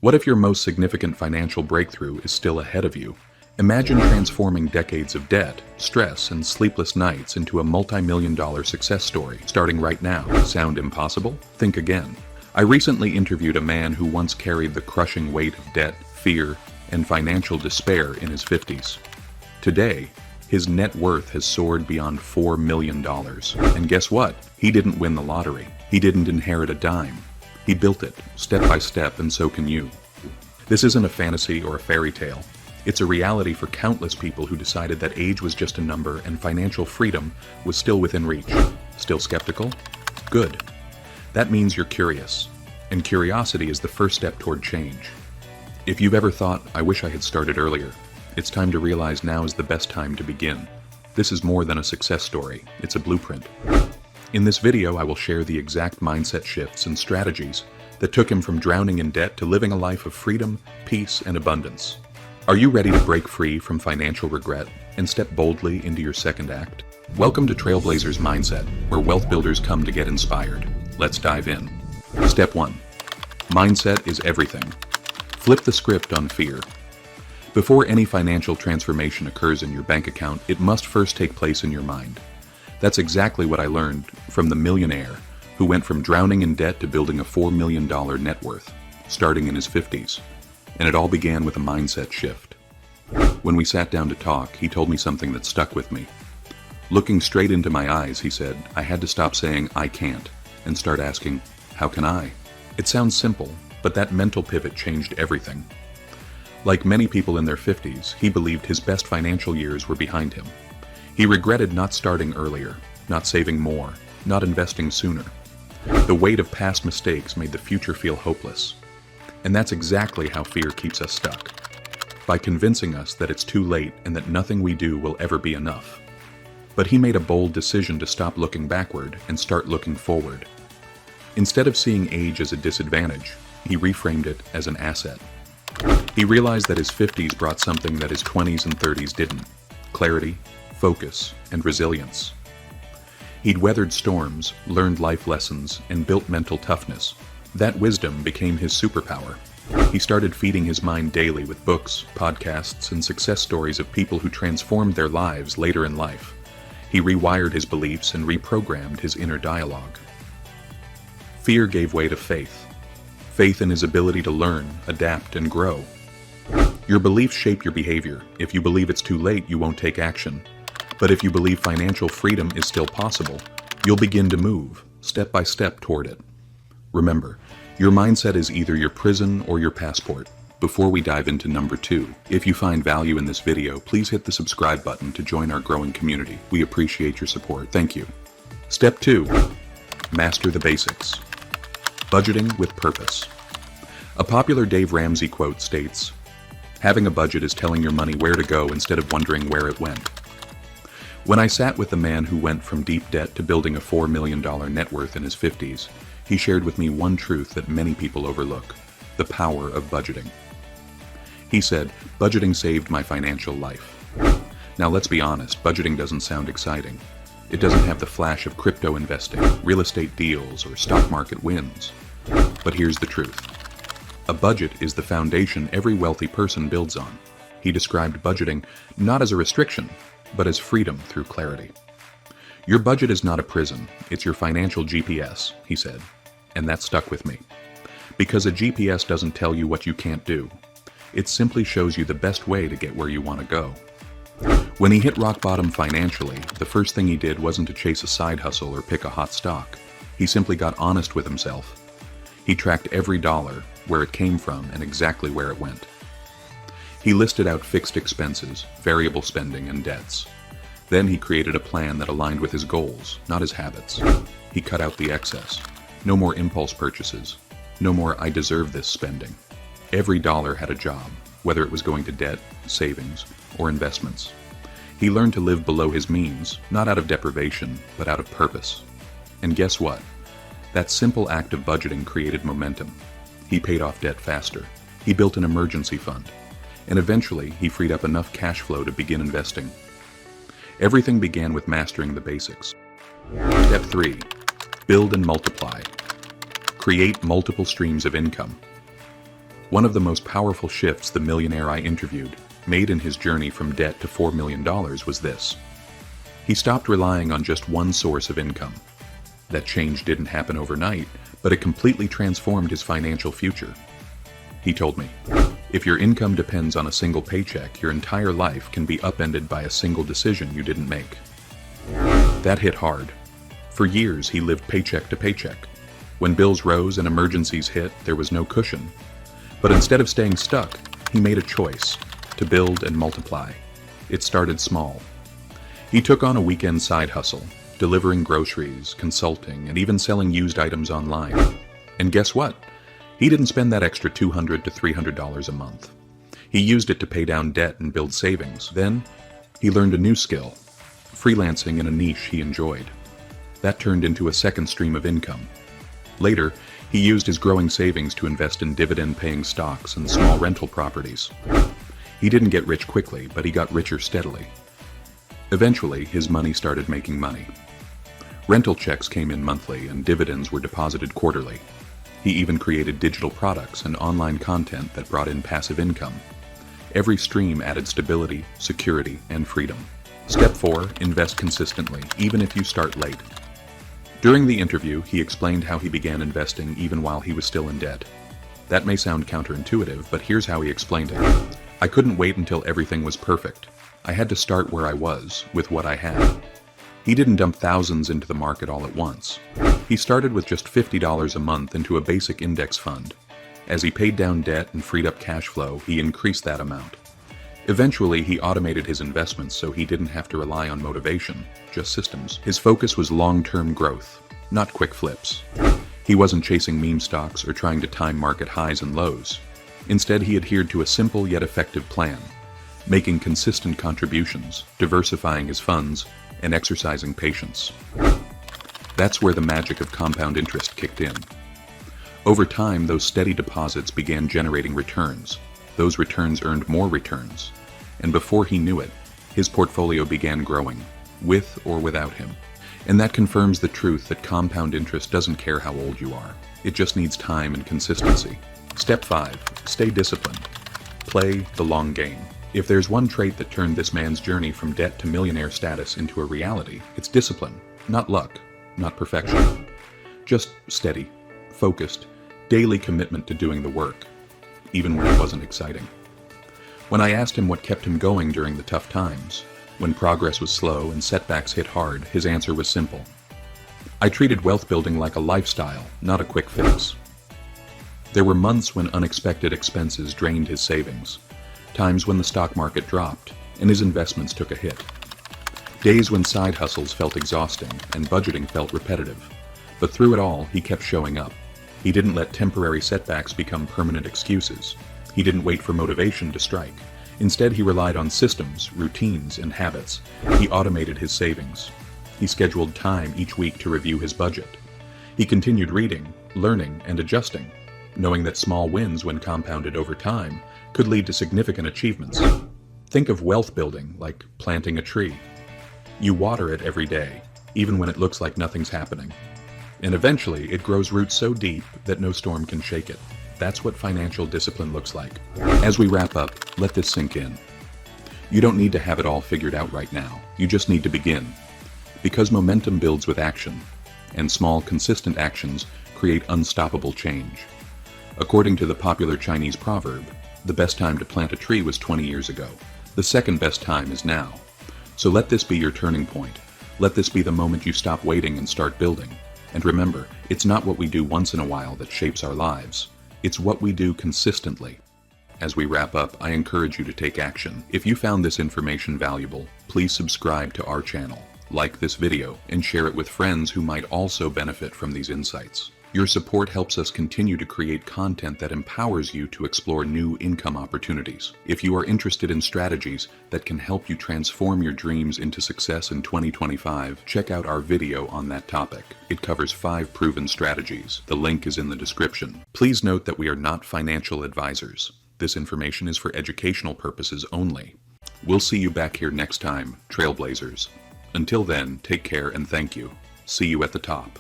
What if your most significant financial breakthrough is still ahead of you? Imagine transforming decades of debt, stress, and sleepless nights into a multi-million-dollar success story, starting right now. Sound impossible? Think again. I recently interviewed a man who once carried the crushing weight of debt, fear, and financial despair in his 50s. Today, his net worth has soared beyond $4 million. And guess what? He didn't win the lottery. He didn't inherit a dime. He built it, step by step, and so can you. This isn't a fantasy or a fairy tale. It's a reality for countless people who decided that age was just a number and financial freedom was still within reach. Still skeptical? Good. That means you're curious. And curiosity is the first step toward change. If you've ever thought, I wish I had started earlier, it's time to realize now is the best time to begin. This is more than a success story. It's a blueprint. In this video, I will share the exact mindset shifts and strategies that took him from drowning in debt to living a life of freedom, peace, and abundance. Are you ready to break free from financial regret and step boldly into your second act? Welcome to Trailblazers Mindset, where wealth builders come to get inspired. Let's dive in. Step 1. Mindset is everything. Flip the script on fear. Before any financial transformation occurs in your bank account, it must first take place in your mind. That's exactly what I learned from the Millionaire, who went from drowning in debt to building a $4 million net worth, starting in his 50s. And it all began with a mindset shift. When we sat down to talk, he told me something that stuck with me. Looking straight into my eyes, he said, I had to stop saying, I can't, and start asking, how can I? It sounds simple, but that mental pivot changed everything. Like many people in their 50s, he believed his best financial years were behind him. He regretted not starting earlier, not saving more, not investing sooner. The weight of past mistakes made the future feel hopeless. And that's exactly how fear keeps us stuck. By convincing us that it's too late and that nothing we do will ever be enough. But he made a bold decision to stop looking backward and start looking forward. Instead of seeing age as a disadvantage, he reframed it as an asset. He realized that his 50s brought something that his 20s and 30s didn't: clarity, focus, and resilience. He'd weathered storms, learned life lessons, and built mental toughness. That wisdom became his superpower. He started feeding his mind daily with books, podcasts, and success stories of people who transformed their lives later in life. He rewired his beliefs and reprogrammed his inner dialogue. Fear gave way to faith. Faith in his ability to learn, adapt, and grow. Your beliefs shape your behavior. If you believe it's too late, you won't take action. But if you believe financial freedom is still possible, you'll begin to move, step by step, toward it. Remember, your mindset is either your prison or your passport. Before we dive into number 2, if you find value in this video, please hit the subscribe button to join our growing community. We appreciate your support. Thank you. Step 2. Master the basics. Budgeting with purpose. A popular Dave Ramsey quote states, having a budget is telling your money where to go instead of wondering where it went. When I sat with the man who went from deep debt to building a $4 million net worth in his 50s, he shared with me one truth that many people overlook: the power of budgeting. He said, budgeting saved my financial life. Now let's be honest, budgeting doesn't sound exciting. It doesn't have the flash of crypto investing, real estate deals, or stock market wins. But here's the truth. A budget is the foundation every wealthy person builds on. He described budgeting not as a restriction, but as freedom through clarity. Your budget is not a prison, it's your financial GPS, he said. And that stuck with me. Because a GPS doesn't tell you what you can't do. It simply shows you the best way to get where you want to go. When he hit rock bottom financially, the first thing he did wasn't to chase a side hustle or pick a hot stock. He simply got honest with himself. He tracked every dollar, where it came from, and exactly where it went. He listed out fixed expenses, variable spending, and debts. Then he created a plan that aligned with his goals, not his habits. He cut out the excess. No more impulse purchases. No more I deserve this spending. Every dollar had a job, whether it was going to debt, savings, or investments. He learned to live below his means, not out of deprivation, but out of purpose. And guess what? That simple act of budgeting created momentum. He paid off debt faster. He built an emergency fund. And eventually, he freed up enough cash flow to begin investing. Everything began with mastering the basics. Step 3. Build and multiply. Create multiple streams of income. One of the most powerful shifts the millionaire I interviewed made in his journey from debt to $4 million was this. He stopped relying on just one source of income. That change didn't happen overnight, but it completely transformed his financial future. He told me, "If your income depends on a single paycheck, your entire life can be upended by a single decision you didn't make." That hit hard. For years, he lived paycheck to paycheck. When bills rose and emergencies hit, there was no cushion. But instead of staying stuck, he made a choice to build and multiply. It started small. He took on a weekend side hustle, delivering groceries, consulting, and even selling used items online. And guess what? He didn't spend that extra $200 to $300 a month. He used it to pay down debt and build savings. Then, he learned a new skill, freelancing in a niche he enjoyed. That turned into a second stream of income. Later, he used his growing savings to invest in dividend-paying stocks and small rental properties. He didn't get rich quickly, but he got richer steadily. Eventually, his money started making money. Rental checks came in monthly and dividends were deposited quarterly. He even created digital products and online content that brought in passive income. Every stream added stability, security, and freedom. Step 4, invest consistently, even if you start late. During the interview, he explained how he began investing even while he was still in debt. That may sound counterintuitive, but here's how he explained it. "I couldn't wait until everything was perfect. I had to start where I was, with what I had." He didn't dump thousands into the market all at once. He started with just $50 a month into a basic index fund. As he paid down debt and freed up cash flow, he increased that amount. Eventually, he automated his investments so he didn't have to rely on motivation, just systems. His focus was long-term growth, not quick flips. He wasn't chasing meme stocks or trying to time market highs and lows. Instead, he adhered to a simple yet effective plan, making consistent contributions, diversifying his funds, and exercising patience. That's where the magic of compound interest kicked in. Over time, those steady deposits began generating returns. Those returns earned more returns. And before he knew it, his portfolio began growing, with or without him. And that confirms the truth that compound interest doesn't care how old you are. It just needs time and consistency. Step 5, stay disciplined. Play the long game. If there's one trait that turned this man's journey from debt to millionaire status into a reality, it's discipline, not luck, not perfection. Just steady, focused, daily commitment to doing the work, even when it wasn't exciting. When I asked him what kept him going during the tough times, when progress was slow and setbacks hit hard, his answer was simple. "I treated wealth building like a lifestyle, not a quick fix." There were months when unexpected expenses drained his savings, times when the stock market dropped and his investments took a hit, days when side hustles felt exhausting and budgeting felt repetitive. But through it all, he kept showing up. He didn't let temporary setbacks become permanent excuses. He didn't wait for motivation to strike. Instead, he relied on systems, routines, and habits. He automated his savings. He scheduled time each week to review his budget. He continued reading, learning, and adjusting, knowing that small wins, when compounded over time, could lead to significant achievements. Think of wealth building like planting a tree. You water it every day, even when it looks like nothing's happening. And eventually, it grows roots so deep that no storm can shake it. That's what financial discipline looks like. As we wrap up, let this sink in. You don't need to have it all figured out right now. You just need to begin. Because momentum builds with action, and small, consistent actions create unstoppable change. According to the popular Chinese proverb, the best time to plant a tree was 20 years ago. The second best time is now. So let this be your turning point. Let this be the moment you stop waiting and start building. And remember, it's not what we do once in a while that shapes our lives. It's what we do consistently. As we wrap up, I encourage you to take action. If you found this information valuable, please subscribe to our channel, like this video, and share it with friends who might also benefit from these insights. Your support helps us continue to create content that empowers you to explore new income opportunities. If you are interested in strategies that can help you transform your dreams into success in 2025, check out our video on that topic. It covers 5 proven strategies. The link is in the description. Please note that we are not financial advisors. This information is for educational purposes only. We'll see you back here next time, Trailblazers. Until then, take care and thank you. See you at the top.